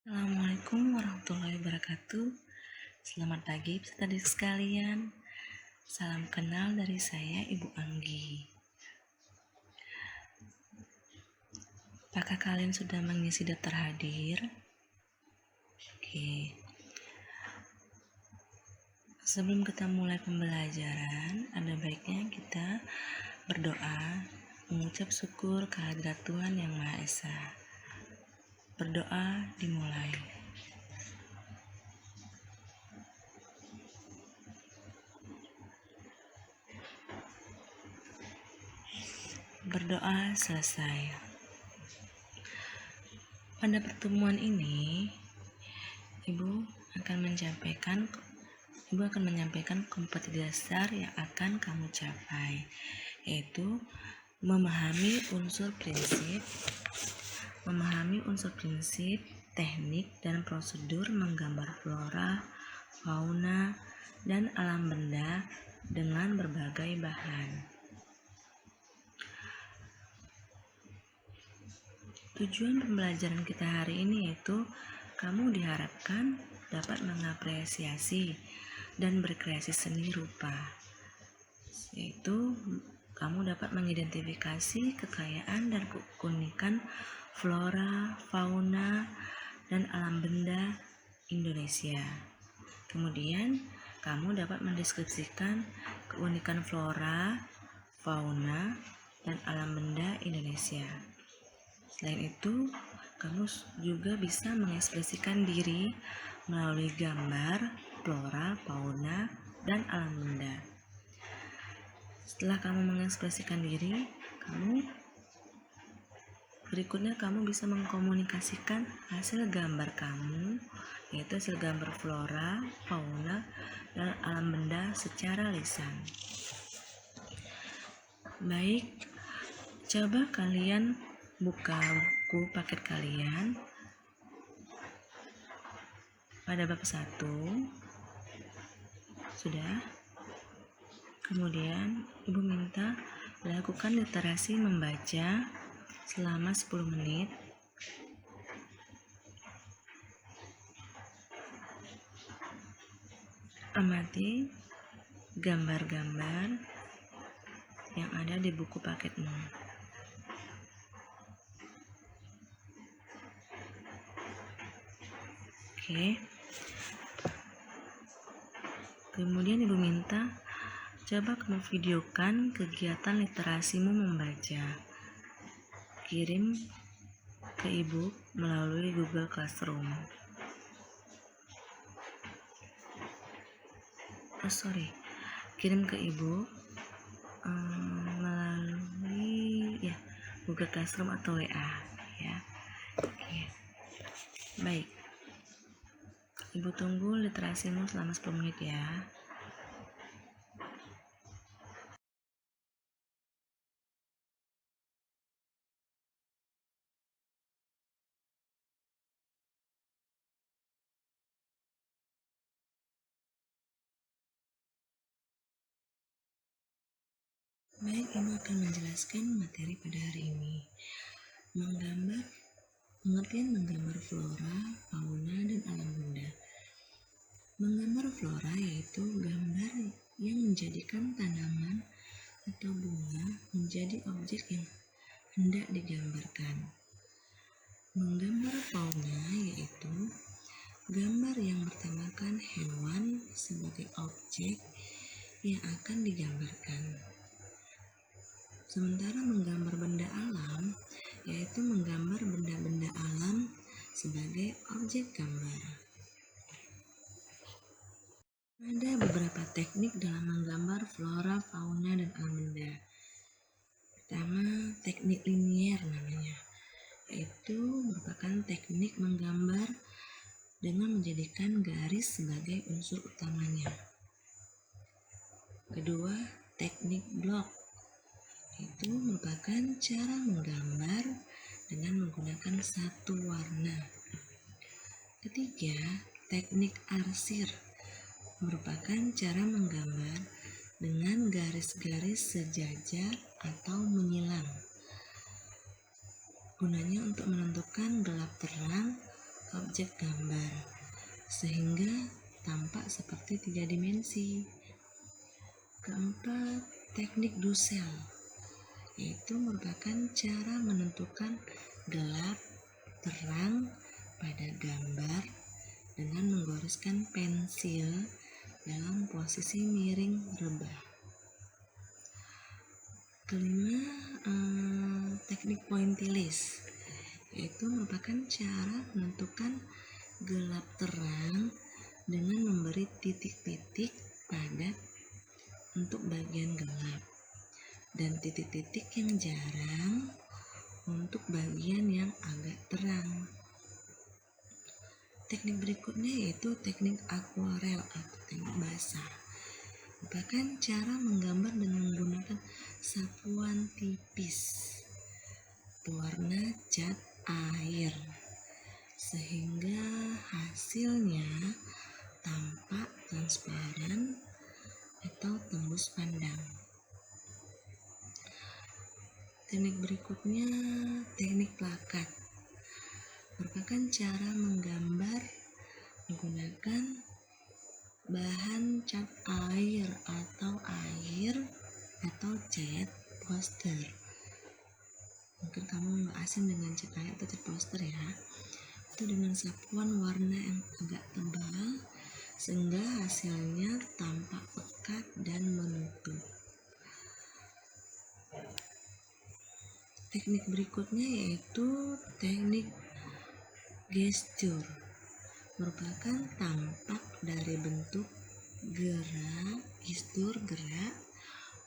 Assalamualaikum warahmatullahi wabarakatuh. Selamat pagi peserta didik sekalian. Salam kenal dari saya Ibu Anggi. Apakah kalian sudah mengisi daftar hadir? Oke. Sebelum kita mulai pembelajaran, ada baiknya kita berdoa, mengucap syukur kehadirat Tuhan Yang Maha Esa. Berdoa dimulai. Berdoa selesai. Pada pertemuan ini, Ibu akan menyampaikan kompetensi dasar yang akan kamu capai, yaitu memahami unsur prinsip, teknik dan prosedur menggambar flora, fauna, dan alam benda dengan berbagai bahan. Tujuan pembelajaran kita hari ini yaitu kamu diharapkan dapat mengapresiasi dan berkreasi seni rupa, yaitu kamu dapat mengidentifikasi kekayaan dan keunikan flora, fauna, dan alam benda Indonesia. Kemudian, kamu dapat mendeskripsikan keunikan flora, fauna, dan alam benda Indonesia. Selain itu, kamu juga bisa mengekspresikan diri melalui gambar, flora, fauna, dan alam benda. Setelah kamu mengekspresikan diri, berikutnya kamu bisa mengkomunikasikan hasil gambar kamu, yaitu hasil gambar flora, fauna, dan alam benda secara lisan. Baik, coba kalian buka buku paket kalian pada bab 1. Sudah? Kemudian Ibu minta lakukan literasi membaca selama 10 menit. Amati gambar-gambar yang ada di buku paketmu. Oke. Kemudian Ibu minta coba kamu videokan kegiatan literasimu membaca. Kirim ke Ibu melalui Google Classroom. Kirim ke Ibu melalui Google Classroom atau WA ya. Oke. Baik. Ibu tunggu literasimu selama 10 menit ya. Baik, Ibu akan menjelaskan materi pada hari ini. Pengertian menggambar flora, fauna, dan alam benda. Menggambar flora yaitu gambar yang menjadikan tanaman atau bunga menjadi objek yang hendak digambarkan. Menggambar fauna yaitu gambar yang bertemakan hewan sebagai objek yang akan digambarkan. Sementara menggambar benda alam yaitu menggambar benda-benda alam sebagai objek gambar. Ada beberapa teknik dalam menggambar flora, fauna, dan alam benda. Pertama, teknik linier namanya, yaitu merupakan teknik menggambar dengan menjadikan garis sebagai unsur utamanya. Kedua, teknik blok, itu merupakan cara menggambar dengan menggunakan satu warna. Ketiga, teknik arsir merupakan cara menggambar dengan garis-garis sejajar atau menyilang. Gunanya untuk menentukan gelap terang, objek gambar sehingga tampak seperti 3 dimensi. Keempat, teknik Dussel, yaitu merupakan cara menentukan gelap, terang pada gambar dengan menggoreskan pensil dalam posisi miring rebah. Kelima, teknik pointillis, yaitu merupakan cara menentukan gelap terang dengan memberi titik-titik padat untuk bagian gelap dan titik-titik yang jarang untuk bagian yang agak terang. Teknik berikutnya yaitu teknik akuarel atau teknik basah, merupakan cara menggambar dengan menggunakan sapuan tipis pewarna cat air sehingga hasilnya tampak transparan atau tembus pandang. Teknik berikutnya teknik plakat, merupakan cara menggambar menggunakan bahan cat air atau cat poster. Mungkin kamu nggak asing dengan cat air atau cat poster ya. Itu dengan sapuan warna yang agak tebal sehingga hasilnya tampak pekat dan menutup. Teknik berikutnya yaitu teknik gestur, merupakan tampak dari bentuk gestur gerak,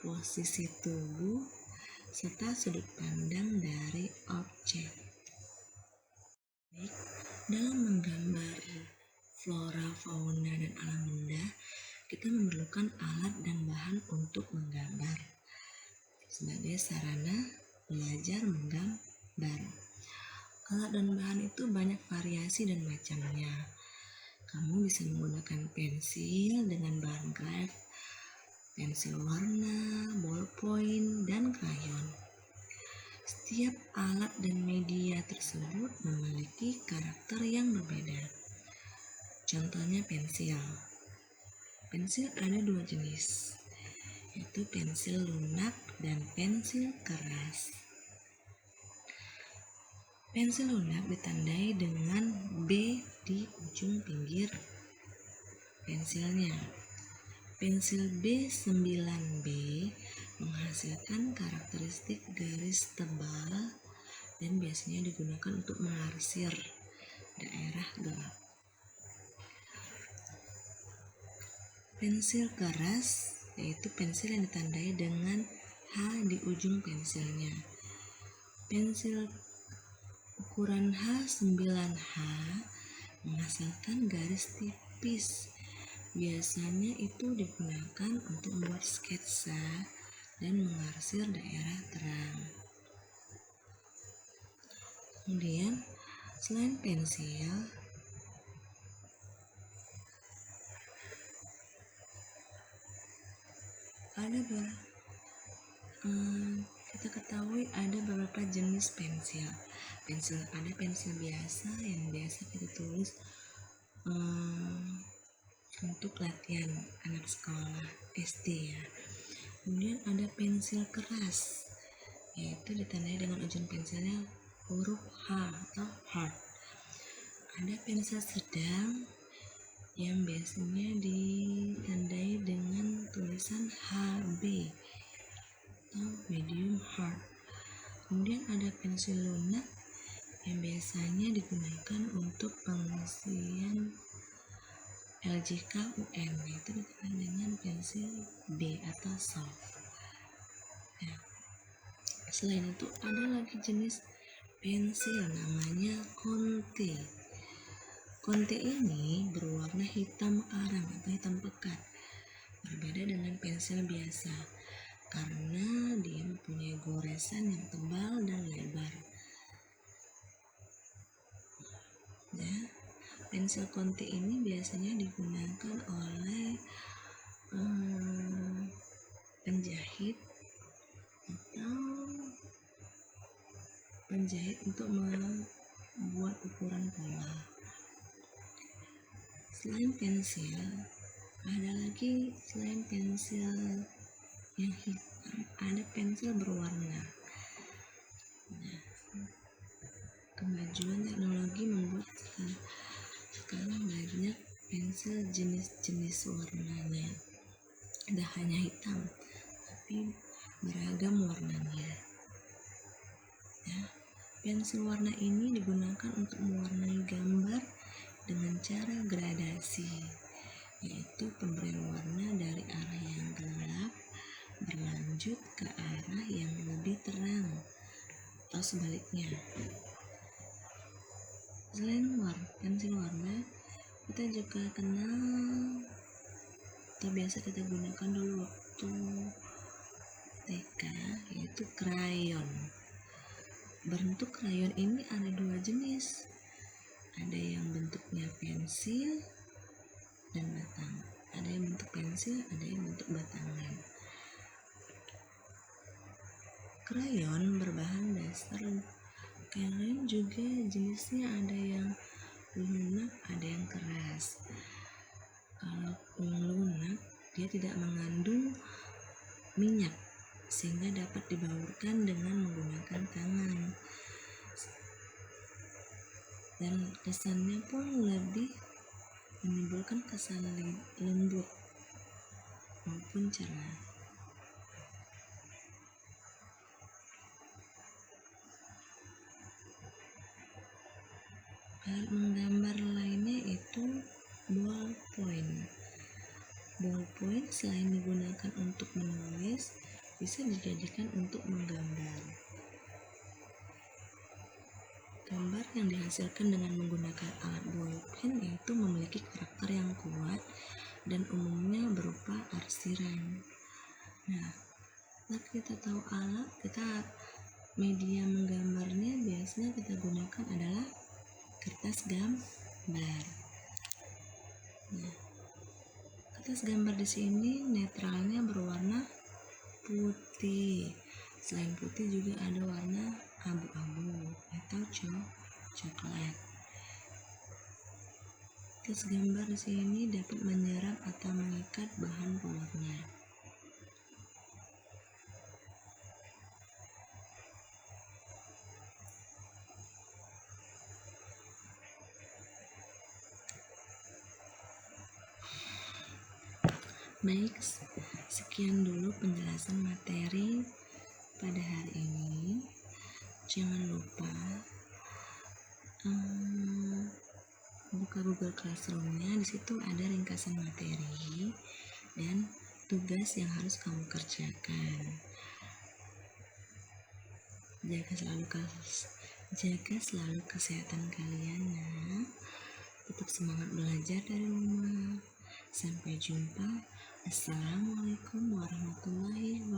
posisi tubuh, serta sudut pandang dari objek. Dalam menggambar flora, fauna, dan alam benda, kita memerlukan alat dan bahan untuk menggambar sebagai sarana belajar menggambar. Alat dan bahan itu banyak variasi dan macamnya. Kamu bisa menggunakan pensil dengan bahan craft, pensil warna, ballpoint, dan krayon. Setiap alat dan media tersebut memiliki karakter yang berbeda. Contohnya pensil. Pensil ada 2 jenis, yaitu pensil lunak dan pensil keras. Pensil lunak ditandai dengan B di ujung pinggir pensilnya. Pensil B9B menghasilkan karakteristik garis tebal dan biasanya digunakan untuk mengarsir daerah gelap. Pensil keras yaitu pensil yang ditandai dengan H di ujung pensilnya. Pensil ukuran H9H menghasilkan garis tipis. Biasanya itu digunakan untuk membuat sketsa dan mengarsir daerah terang. Kemudian, selain pensil, kita ketahui ada beberapa jenis pensil. Ada pensil biasa yang biasa kita tulis untuk latihan anak sekolah SD ya. Kemudian ada pensil keras, yaitu ditandai dengan ujung pensilnya huruf H atau hard. Ada pensil sedang yang biasanya ditandai dengan tulisan HB atau medium hard. Kemudian ada pensil lunak yang biasanya digunakan untuk pengisian LJK UN, yaitu ditandai dengan pensil B atau soft. Ya. Selain itu ada lagi jenis pensil namanya Conte. Conte ini berwarna hitam arang atau hitam pekat, berbeda dengan pensil biasa karena dia mempunyai goresan yang tebal dan lebar. Ya, pensil Conte ini biasanya digunakan oleh penjahit untuk membuat ukuran pola. Selain pensil, ada lagi selain pensil yang hitam, ada pensil berwarna. Nah, kemajuan teknologi membuat sekarang banyak pensil jenis-jenis warnanya. Tidak hanya hitam, tapi beragam warnanya. Ya, pensil warna ini digunakan untuk mewarnai gambar dengan cara gradasi, yaitu pemberian warna dari arah yang gelap berlanjut ke arah yang lebih terang atau sebaliknya. Selain pensil warna, kita juga kenal atau biasa kita gunakan dulu waktu TK, yaitu krayon. Bentuk krayon ini ada dua jenis, ada yang bentuknya pensil dan batang, ada yang bentuk pensil, ada yang bentuk batangan. Krayon berbahan dasar krayon juga jenisnya ada yang lunak, ada yang keras. Kalau yang lunak, dia tidak mengandung minyak sehingga dapat dibaurkan dengan menggunakan tangan, dan kesannya pun lebih menimbulkan kesan lembut maupun cerah. Alat menggambar lainnya itu ballpoint. Ballpoint selain digunakan untuk menulis, bisa dijadikan untuk menggambar. Gambar yang dihasilkan dengan menggunakan alat ballpoint itu memiliki karakter yang kuat dan umumnya berupa arsiran. Nah, setelah kita tahu alat, media menggambarnya biasanya kita gunakan adalah kertas gambar. Nah, kertas gambar di sini netralnya berwarna putih. Selain putih juga ada warna abu-abu atau coklat. Kertas gambar di sini dapat menyerap atau mengikat bahan pewarna. Baik, sekian dulu penjelasan materi pada hari ini. Jangan lupa buka Google Classroom-nya. Di situ ada ringkasan materi dan tugas yang harus kamu kerjakan. Jaga selalu kesehatan kalian ya. Tetap semangat belajar dari rumah. Sampai jumpa. Assalamualaikum warahmatullahi wabarakatuh.